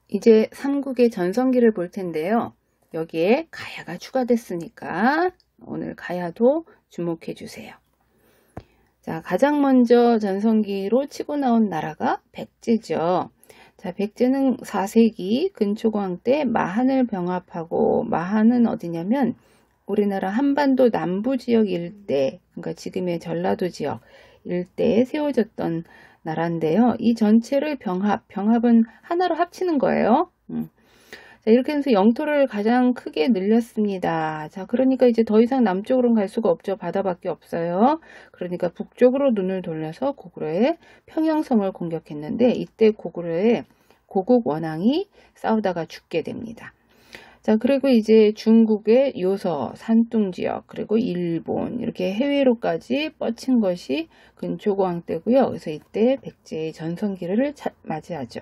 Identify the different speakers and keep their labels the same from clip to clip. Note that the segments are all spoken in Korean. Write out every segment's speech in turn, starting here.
Speaker 1: 이제 삼국의 전성기를 볼 텐데요. 여기에 가야가 추가됐으니까 오늘 가야도 주목해 주세요. 자, 가장 먼저 전성기로 치고 나온 나라가 백제죠. 자, 백제는 4세기 근초고왕 때 마한을 병합하고, 마한은 어디냐면 우리나라 한반도 남부 지역 일대, 그러니까 지금의 전라도 지역 일대에 세워졌던 나라인데요. 이 전체를 병합은 하나로 합치는 거예요. 자, 이렇게 해서 영토를 가장 크게 늘렸습니다. 자, 그러니까 이제 더 이상 남쪽으로는 갈 수가 없죠. 바다밖에 없어요. 그러니까 북쪽으로 눈을 돌려서 고구려의 평양성을 공격했는데, 이때 고구려의 고국 원앙이 싸우다가 죽게 됩니다. 자, 그리고 이제 중국의 요서, 산둥 지역, 그리고 일본, 이렇게 해외로까지 뻗친 것이 근초고왕 때고요. 그래서 이때 백제의 전성기를 맞이하죠.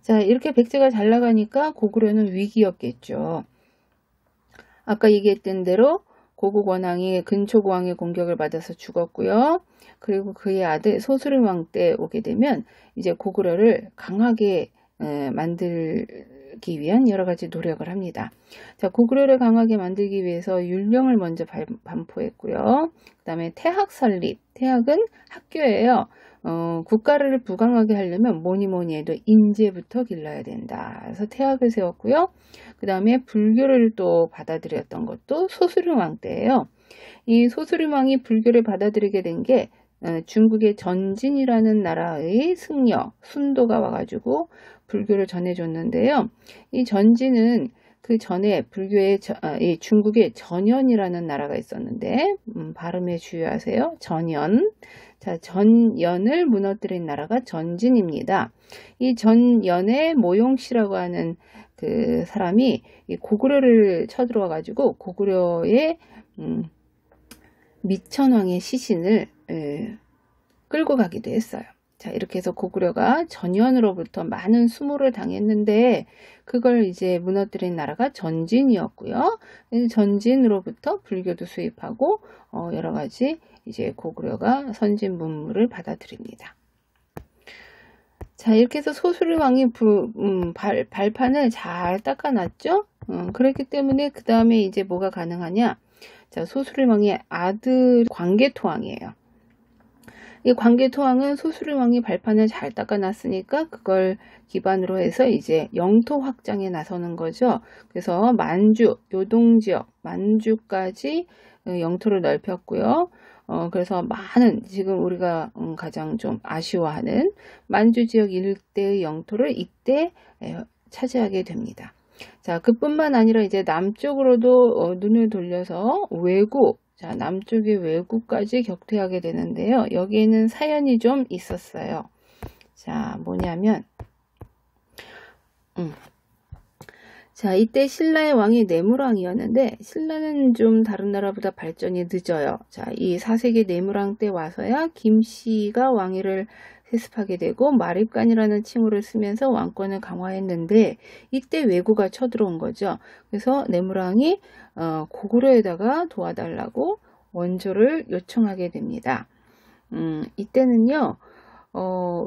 Speaker 1: 자, 이렇게 백제가 잘 나가니까 고구려는 위기였겠죠. 아까 얘기했던 대로 고국 원앙이 근초고왕의 공격을 받아서 죽었고요. 그리고 그의 아들 소수림왕 때 오게 되면 이제 고구려를 강하게 만들기 위한 여러 가지 노력을 합니다. 자, 고구려를 강하게 만들기 위해서 율령을 먼저 반포했고요. 그 다음에 태학 설립. 태학은 학교예요. 국가를 부강하게 하려면 뭐니 해도 인재부터 길러야 된다. 그래서 태학을 세웠고요. 그 다음에 불교를 또 받아들였던 것도 소수림왕 때예요. 이 소수림왕이 불교를 받아들이게 된 게 중국의 전진이라는 나라의 승려 순도가 와가지고 불교를 전해줬는데요. 이 전진은 그 전에 불교의 중국의 전연이라는 나라가 있었는데 발음에 주의하세요. 전연. 자, 전연을 무너뜨린 나라가 전진입니다. 이 전연의 모용씨라고 하는 그 사람이 이 고구려를 쳐들어와 가지고 고구려의 미천왕의 시신을 끌고 가기도 했어요. 자, 이렇게 해서 고구려가 전연으로부터 많은 수모를 당했는데 그걸 이제 무너뜨린 나라가 전진이었고요. 전진으로부터 불교도 수입하고 여러 가지 이제 고구려가 선진 문물을 받아들입니다. 자, 이렇게 해서 소수림왕이 발판을 잘 닦아놨죠. 그렇기 때문에 그 다음에 이제 뭐가 가능하냐. 자, 소수림왕의 아들 광개토왕이에요. 이 광개토왕은 소수림왕이 발판을 잘 닦아놨으니까 그걸 기반으로 해서 이제 영토 확장에 나서는 거죠. 그래서 만주, 요동지역, 만주까지 영토를 넓혔고요. 그래서 많은 지금 우리가 가장 좀 아쉬워하는 만주 지역 일대의 영토를 이때 차지하게 됩니다. 자, 그뿐만 아니라 이제 남쪽으로도 눈을 돌려서 외구, 자, 남쪽의 외구까지 격퇴하게 되는데요. 여기에는 사연이 좀 있었어요. 자, 뭐냐면 자, 이때 신라의 왕이 내무왕이었는데 신라는 좀 다른 나라보다 발전이 늦어요. 자, 이 4세기 내무왕 때 와서야 김씨가 왕위를 세습하게 되고 마립간이라는 칭호를 쓰면서 왕권을 강화했는데 이때 왜구가 쳐들어온 거죠. 그래서 내무왕이 고구려에다가 도와달라고 원조를 요청하게 됩니다. 이때는요.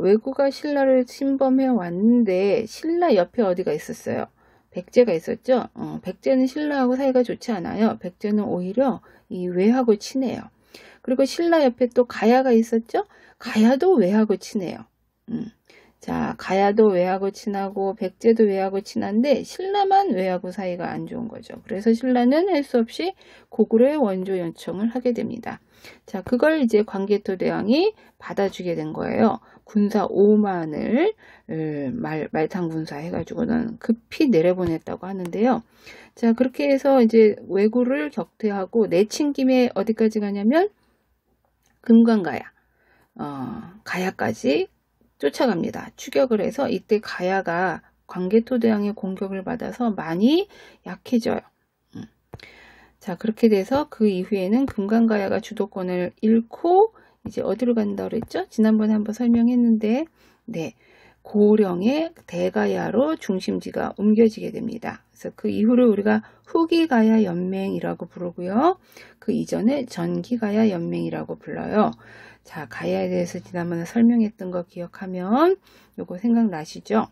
Speaker 1: 왜구가 신라를 침범해 왔는데 신라 옆에 어디가 있었어요? 백제가 있었죠. 백제는 신라하고 사이가 좋지 않아요. 백제는 오히려 이 왜하고 친해요. 그리고 신라 옆에 또 가야가 있었죠. 가야도 왜하고 친해요. 자, 가야도 왜하고 친하고 백제도 왜하고 친한데 신라만 왜하고 사이가 안 좋은 거죠. 그래서 신라는 할 수 없이 고구려의 원조 요청을 하게 됩니다. 자, 그걸 이제 광개토 대왕이 받아주게 된 거예요. 군사 5만을 말탕 군사 해가지고는 급히 내려보냈다고 하는데요. 자, 그렇게 해서 이제 왜구를 격퇴하고 내친 김에 어디까지 가냐면 금관가야, 가야까지 쫓아갑니다. 추격을 해서 이때 가야가 광개토 대왕의 공격을 받아서 많이 약해져요. 자, 그렇게 돼서 그 이후에는 금강가야가 주도권을 잃고 이제 어디로 간다고 그랬죠? 지난번에 한번 설명했는데, 네, 고령의 대가야로 중심지가 옮겨지게 됩니다. 그래서 그 이후를 우리가 후기가야 연맹이라고 부르고요. 그 이전에 전기가야 연맹이라고 불러요. 자, 가야에 대해서 지난번에 설명했던 거 기억하면 요거 생각나시죠?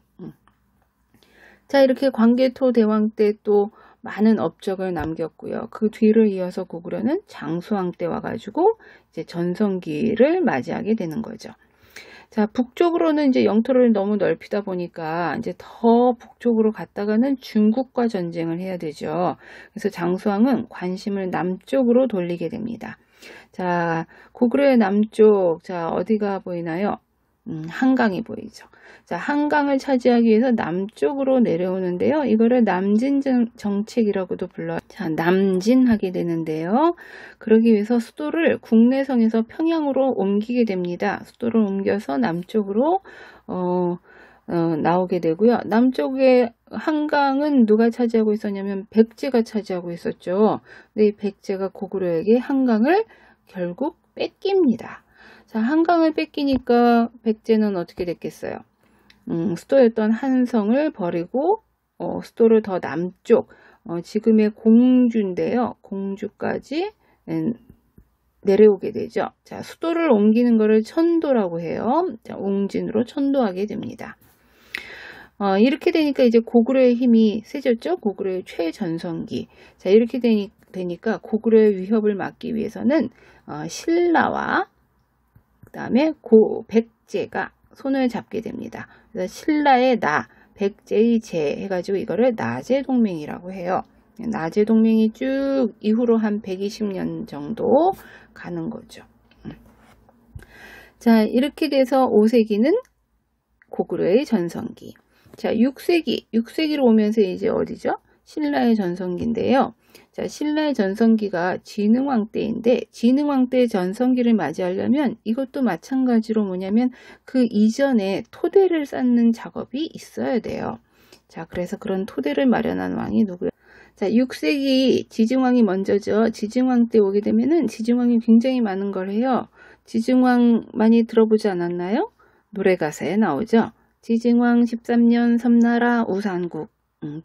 Speaker 1: 자, 이렇게 광개토 대왕 때 또 많은 업적을 남겼고요. 그 뒤를 이어서 고구려는 장수왕 때 와가지고 이제 전성기를 맞이하게 되는 거죠. 자, 북쪽으로는 이제 영토를 너무 넓히다 보니까 이제 더 북쪽으로 갔다가는 중국과 전쟁을 해야 되죠. 그래서 장수왕은 관심을 남쪽으로 돌리게 됩니다. 자, 고구려의 남쪽, 자, 어디가 보이나요? 한강이 보이죠. 자, 한강을 차지하기 위해서 남쪽으로 내려오는데요. 이거를 남진 정책이라고도 불러요. 자, 남진하게 되는데요. 그러기 위해서 수도를 국내성에서 평양으로 옮기게 됩니다. 수도를 옮겨서 남쪽으로 나오게 되고요. 남쪽의 한강은 누가 차지하고 있었냐면 백제가 차지하고 있었죠. 근데 이 백제가 고구려에게 한강을 결국 뺏깁니다. 자, 한강을 뺏기니까 백제는 어떻게 됐겠어요? 수도였던 한성을 버리고 수도를 더 남쪽, 지금의 공주인데요. 공주까지 내려오게 되죠. 자, 수도를 옮기는 것을 천도라고 해요. 자, 웅진으로 천도하게 됩니다. 이렇게 되니까 이제 고구려의 힘이 세졌죠. 고구려의 최전성기. 자, 이렇게 되니까 고구려의 위협을 막기 위해서는 신라와 그 다음에 백제가 손을 잡게 됩니다. 그래서 신라의 나, 백제의 제 해가지고 이거를 나제동맹이라고 해요. 나제동맹이 쭉 이후로 한 120년 정도 가는 거죠. 자, 이렇게 돼서 5세기는 고구려의 전성기. 자, 6세기로 오면서 이제 어디죠? 신라의 전성기인데요. 자, 신라의 전성기가 진흥왕 때인데 진흥왕 때 전성기를 맞이하려면 이것도 마찬가지로 뭐냐면 그 이전에 토대를 쌓는 작업이 있어야 돼요. 자, 그래서 그런 토대를 마련한 왕이 누구예요? 자, 6세기 지증왕이 먼저죠. 지증왕 때 오게 되면은 지증왕이 굉장히 많은 걸 해요. 지증왕 많이 들어보지 않았나요? 노래가사에 나오죠. 지증왕 13년 섬나라 우산국,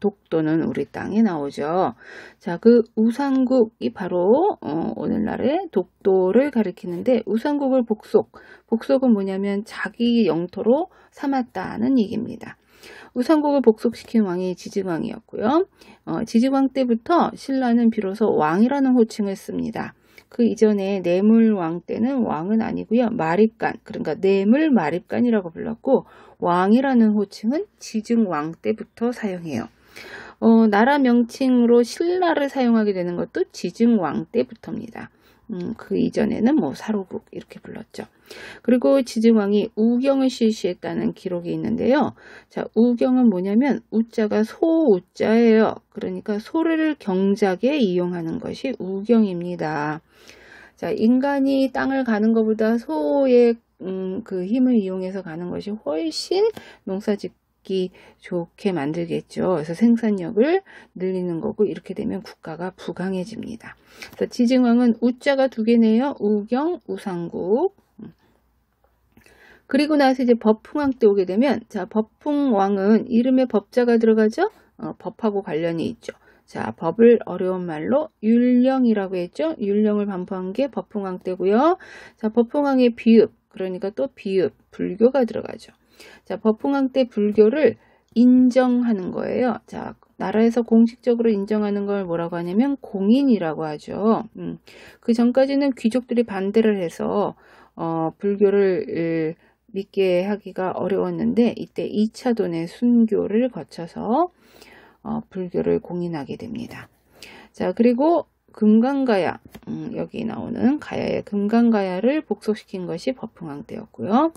Speaker 1: 독도는 우리 땅에 나오죠. 자, 그 우산국이 바로 오늘날의 독도를 가리키는데 우산국을 복속은 뭐냐면 자기 영토로 삼았다는 얘기입니다. 우산국을 복속시킨 왕이 지증왕이었고요. 지증왕 때부터 신라는 비로소 왕이라는 호칭을 씁니다. 그 이전에 내물왕 때는 왕은 아니고요. 마립간, 그러니까 내물 마립간이라고 불렀고 왕이라는 호칭은 지증왕 때부터 사용해요. 나라 명칭으로 신라를 사용하게 되는 것도 지증왕 때부터입니다. 그 이전에는 뭐 사로국 이렇게 불렀죠. 그리고 지증왕이 우경을 실시했다는 기록이 있는데요. 자, 우경은 뭐냐면 우자가 소우자예요. 그러니까 소를 경작에 이용하는 것이 우경입니다. 자, 인간이 땅을 가는 것보다 소의 그 힘을 이용해서 가는 것이 훨씬 농사짓기 좋게 만들겠죠. 그래서 생산력을 늘리는 거고 이렇게 되면 국가가 부강해집니다. 그래서 지증왕은 우자가 두 개네요. 우경, 우상국. 그리고 나서 이제 법흥왕 때 오게 되면 자, 법흥왕은 이름에 법자가 들어가죠. 법하고 관련이 있죠. 자, 법을 어려운 말로 율령이라고 했죠. 율령을 반포한 게 법흥왕 때고요. 자, 법흥왕의 비읍, 그러니까 또 비읍, 불교가 들어가죠. 자, 법흥왕 때 불교를 인정하는 거예요. 자, 나라에서 공식적으로 인정하는 걸 뭐라고 하냐면 공인이라고 하죠. 그 전까지는 귀족들이 반대를 해서 불교를 믿게 하기가 어려웠는데 이때 2차 돈의 순교를 거쳐서 불교를 공인하게 됩니다. 자, 그리고 금강가야, 여기 나오는 가야의 금강가야를 복속시킨 것이 법흥왕 때였고요.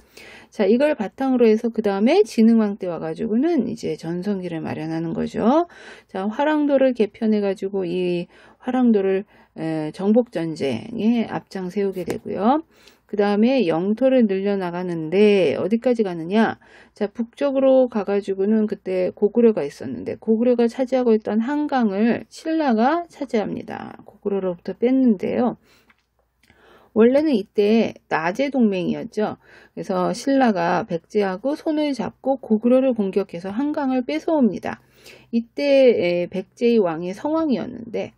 Speaker 1: 자, 이걸 바탕으로 해서 그 다음에 진흥왕 때 와가지고는 이제 전성기를 마련하는 거죠. 자, 화랑도를 개편해가지고 이 화랑도를 정복전쟁에 앞장 세우게 되고요. 그 다음에 영토를 늘려나가는데 어디까지 가느냐? 자, 북쪽으로 가가지고는 그때 고구려가 있었는데 고구려가 차지하고 있던 한강을 신라가 차지합니다. 고구려로부터 뺐는데요. 원래는 이때 나제 동맹이었죠. 그래서 신라가 백제하고 손을 잡고 고구려를 공격해서 한강을 뺏어옵니다. 이때 백제의 왕이 성왕이었는데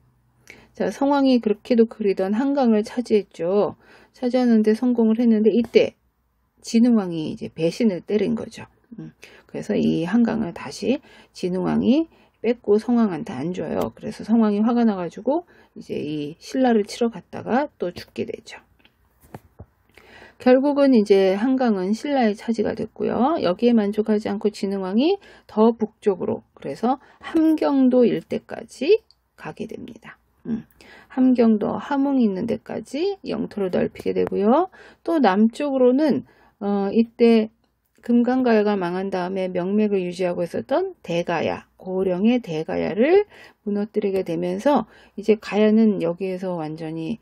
Speaker 1: 자, 성왕이 그렇게도 그리던 한강을 차지했죠. 차지하는데 성공을 했는데 이때 진흥왕이 이제 배신을 때린 거죠. 그래서 이 한강을 다시 진흥왕이 뺏고 성왕한테 안 줘요. 그래서 성왕이 화가 나가지고 이제 이 신라를 치러 갔다가 또 죽게 되죠. 결국은 이제 한강은 신라의 차지가 됐고요. 여기에 만족하지 않고 진흥왕이 더 북쪽으로, 그래서 함경도 일대까지 가게 됩니다. 함경도 함흥 있는 데까지 영토를 넓히게 되고요. 또 남쪽으로는 이때 금강가야가 망한 다음에 명맥을 유지하고 있었던 대가야, 고령의 대가야를 무너뜨리게 되면서 이제 가야는 여기에서 완전히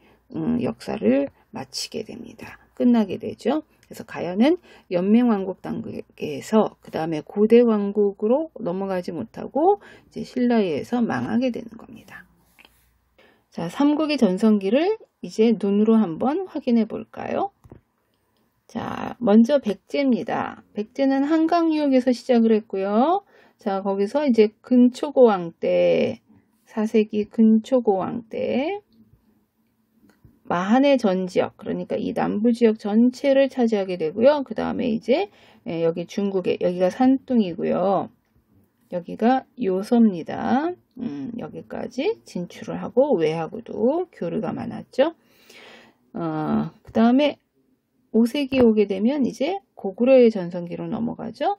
Speaker 1: 역사를 마치게 됩니다. 끝나게 되죠. 그래서 가야는 연맹왕국 단계에서 그 다음에 고대왕국으로 넘어가지 못하고 이제 신라에 의해서 망하게 되는 겁니다. 자, 삼국의 전성기를 이제 눈으로 한번 확인해 볼까요? 자, 먼저 백제입니다. 백제는 한강유역에서 시작을 했고요. 자, 거기서 이제 근초고왕 때, 4세기 근초고왕 때 마한의 전 지역, 그러니까 이 남부 지역 전체를 차지하게 되고요. 그 다음에 이제 여기 중국에, 여기가 산둥이고요. 여기가 요소입니다. 여기까지 진출을 하고 외하고도 교류가 많았죠. 그 다음에 5세기 오게 되면 이제 고구려의 전성기로 넘어가죠.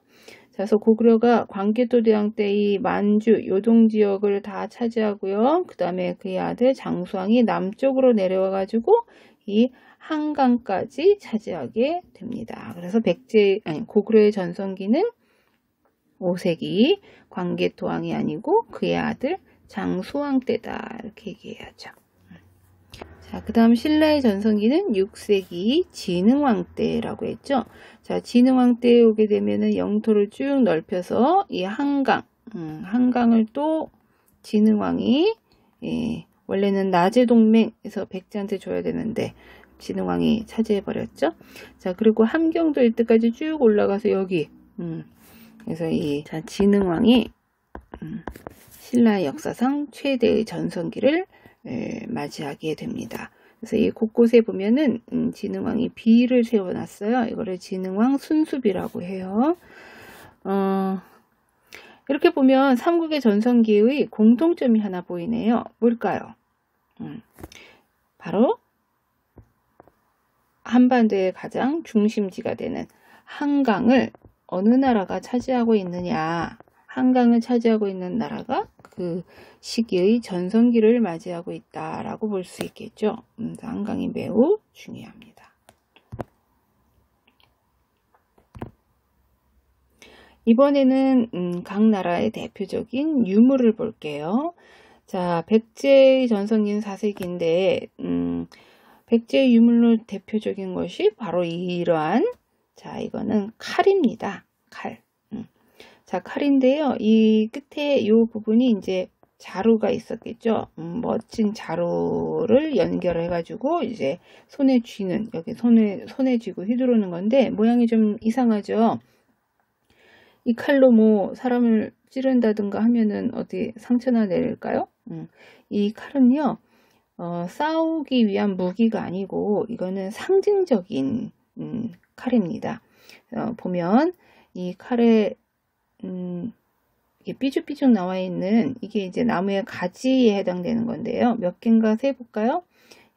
Speaker 1: 자, 그래서 고구려가 광개토대왕 때 이 만주, 요동 지역을 다 차지하고요. 그 다음에 그의 아들 장수왕이 남쪽으로 내려와 가지고 이 한강까지 차지하게 됩니다. 그래서 고구려의 전성기는 5세기 광개토왕이 아니고 그의 아들 장수왕 때다, 이렇게 얘기해야죠. 자, 그 다음 신라의 전성기는 6세기 진흥왕 때라고 했죠. 자, 진흥왕 때에 오게 되면은 영토를 쭉 넓혀서 이 한강을 또 진흥왕이, 원래는 나제동맹에서 백제한테 줘야 되는데 진흥왕이 차지해버렸죠. 자, 그리고 함경도 일대까지 쭉 올라가서 여기, 그래서 자, 진흥왕이 신라의 역사상 최대의 전성기를 맞이하게 됩니다. 그래서 이 곳곳에 보면은 진흥왕이 비를 세워놨어요. 이거를 진흥왕 순수비라고 해요. 이렇게 보면 삼국의 전성기의 공통점이 하나 보이네요. 뭘까요? 바로 한반도의 가장 중심지가 되는 한강을 어느 나라가 차지하고 있느냐, 한강을 차지하고 있는 나라가 그 시기의 전성기를 맞이하고 있다라고 볼 수 있겠죠. 한강이 매우 중요합니다. 이번에는 각 나라의 대표적인 유물을 볼게요. 자, 백제의 전성기는 4세기인데 백제의 유물로 대표적인 것이 바로 이러한, 자, 이거는 칼입니다. 칼. 자, 칼인데요. 이 끝에 이 부분이 이제 자루가 있었겠죠. 멋진 자루를 연결해 가지고 이제 손에 쥐는, 여기 손에 쥐고 휘두르는 건데 모양이 좀 이상하죠. 이 칼로 뭐 사람을 찌른다든가 하면은 어디 상처나 내릴까요? 이 칼은요, 싸우기 위한 무기가 아니고 이거는 상징적인 칼입니다. 보면 이 칼에 이게 삐죽삐죽 나와 있는 이게 이제 나무의 가지에 해당되는 건데요. 몇 개인가 세볼까요?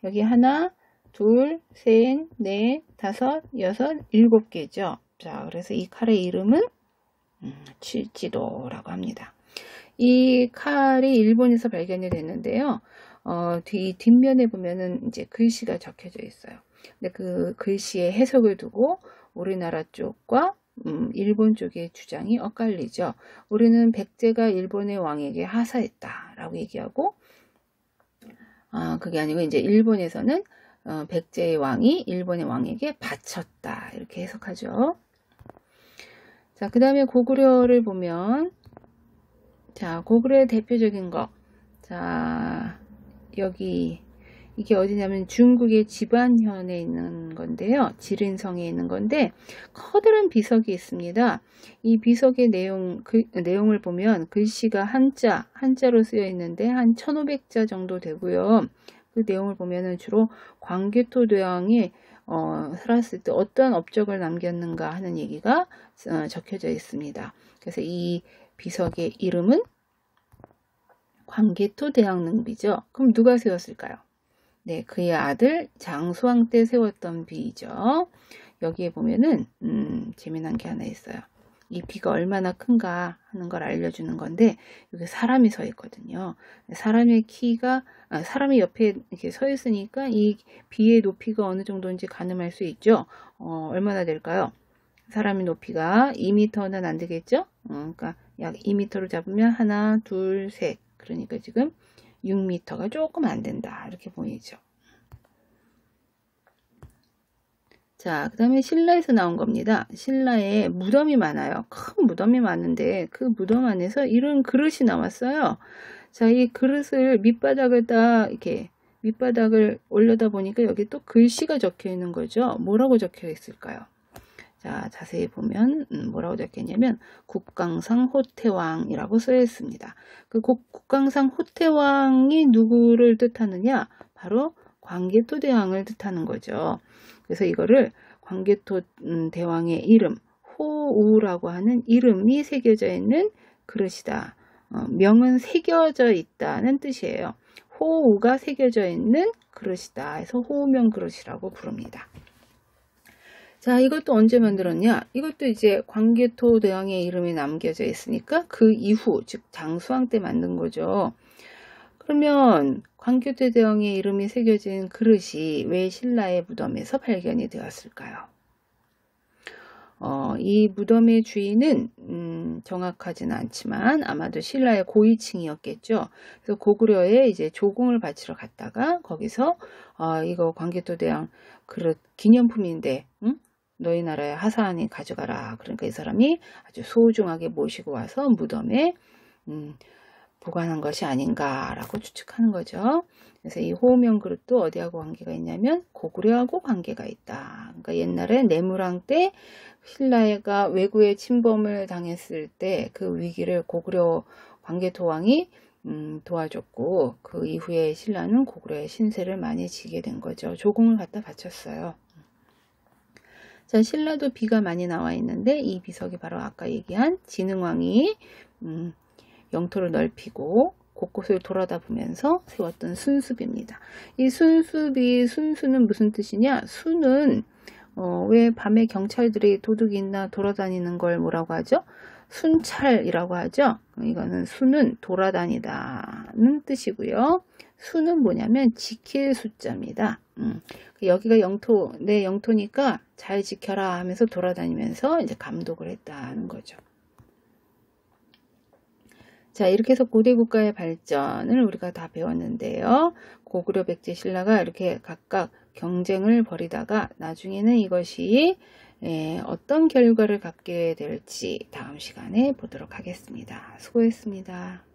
Speaker 1: 여기 하나, 둘, 셋, 넷, 다섯, 여섯, 7개죠. 자, 그래서 이 칼의 이름은 칠지도라고 합니다. 이 칼이 일본에서 발견이 됐는데요. 뒷면에 보면은 이제 글씨가 적혀져 있어요. 근데 그 글씨의 해석을 두고 우리나라 쪽과 일본 쪽의 주장이 엇갈리죠. 우리는 백제가 일본의 왕에게 하사했다라고 얘기하고, 그게 아니고 이제 일본에서는 백제의 왕이 일본의 왕에게 바쳤다, 이렇게 해석하죠. 자, 그 다음에 고구려를 보면, 자, 고구려의 대표적인 거, 자, 여기 이게 어디냐면 중국의 지반현에 있는 건데요. 지린성에 있는 건데 커다란 비석이 있습니다. 이 비석의 내용을 보면 글씨가 한자로 쓰여 있는데 한 1500자 정도 되고요. 그 내용을 보면은 주로 광개토대왕의 살았을 때 어떤 업적을 남겼는가 하는 얘기가 적혀져 있습니다. 그래서 이 비석의 이름은 광개토 대왕능비죠. 그럼 누가 세웠을까요? 네, 그의 아들 장수왕 때 세웠던 비죠. 여기에 보면은 재미난 게 하나 있어요. 이 비가 얼마나 큰가 하는 걸 알려주는 건데 여기 사람이 서 있거든요. 사람의 키가 사람이 옆에 이렇게 서 있으니까 이 비의 높이가 어느 정도인지 가늠할 수 있죠. 얼마나 될까요? 사람의 높이가 2m는 안 되겠죠? 그러니까 약 2m로 잡으면 하나, 둘, 셋. 그러니까 지금 6m가 조금 안 된다. 이렇게 보이죠. 자, 그 다음에 신라에서 나온 겁니다. 신라에 무덤이 많아요. 큰 무덤이 많은데 그 무덤 안에서 이런 그릇이 나왔어요. 자, 이 그릇을 밑바닥을 딱 이렇게 밑바닥을 올려다 보니까 여기 또 글씨가 적혀 있는 거죠. 뭐라고 적혀 있을까요? 자, 자세히 보면 뭐라고 적혀 있냐면 국강상 호태왕이라고 쓰여 있습니다. 그 국강상 호태왕이 누구를 뜻하느냐? 바로 광개토 대왕을 뜻하는 거죠. 그래서 이거를 광개토 대왕의 이름 호우라고 하는 이름이 새겨져 있는 그릇이다. 명은 새겨져 있다는 뜻이에요. 호우가 새겨져 있는 그릇이다. 해서 호우명 그릇이라고 부릅니다. 자, 이것도 언제 만들었냐? 이것도 이제 광개토 대왕의 이름이 남겨져 있으니까 그 이후, 즉 장수왕 때 만든 거죠. 그러면 광개토 대왕의 이름이 새겨진 그릇이 왜 신라의 무덤에서 발견이 되었을까요? 이 무덤의 주인은 정확하지는 않지만 아마도 신라의 고위층이었겠죠. 그래서 고구려에 이제 조공을 바치러 갔다가 거기서 이거 광개토 대왕 그릇 기념품인데 너희 나라의 하사하니 가져가라. 그러니까 이 사람이 아주 소중하게 모시고 와서 무덤에 보관한 것이 아닌가라고 추측하는 거죠. 그래서 이 호우명 그릇도 어디하고 관계가 있냐면 고구려하고 관계가 있다. 그러니까 옛날에 내무랑 때 신라가 왜구의 침범을 당했을 때 그 위기를 고구려 광개토 왕이 도와줬고 그 이후에 신라는 고구려의 신세를 많이 지게 된 거죠. 조공을 갖다 바쳤어요. 자, 신라도 비가 많이 나와 있는데 이 비석이 바로 아까 얘기한 진흥왕이 영토를 넓히고 곳곳을 돌아다 보면서 세웠던 순수비입니다. 이 순수는 무슨 뜻이냐? 수는 왜 밤에 경찰들이 도둑이나 돌아다니는 걸 뭐라고 하죠? 순찰이라고 하죠. 이거는 수는 돌아다니다는 뜻이고요. 수는 뭐냐면 지킬 숫자입니다. 여기가 내 영토니까 잘 지켜라 하면서 돌아다니면서 이제 감독을 했다는 거죠. 자, 이렇게 해서 고대 국가의 발전을 우리가 다 배웠는데요. 고구려, 백제, 신라가 이렇게 각각 경쟁을 벌이다가 나중에는 이것이 어떤 결과를 갖게 될지 다음 시간에 보도록 하겠습니다. 수고했습니다.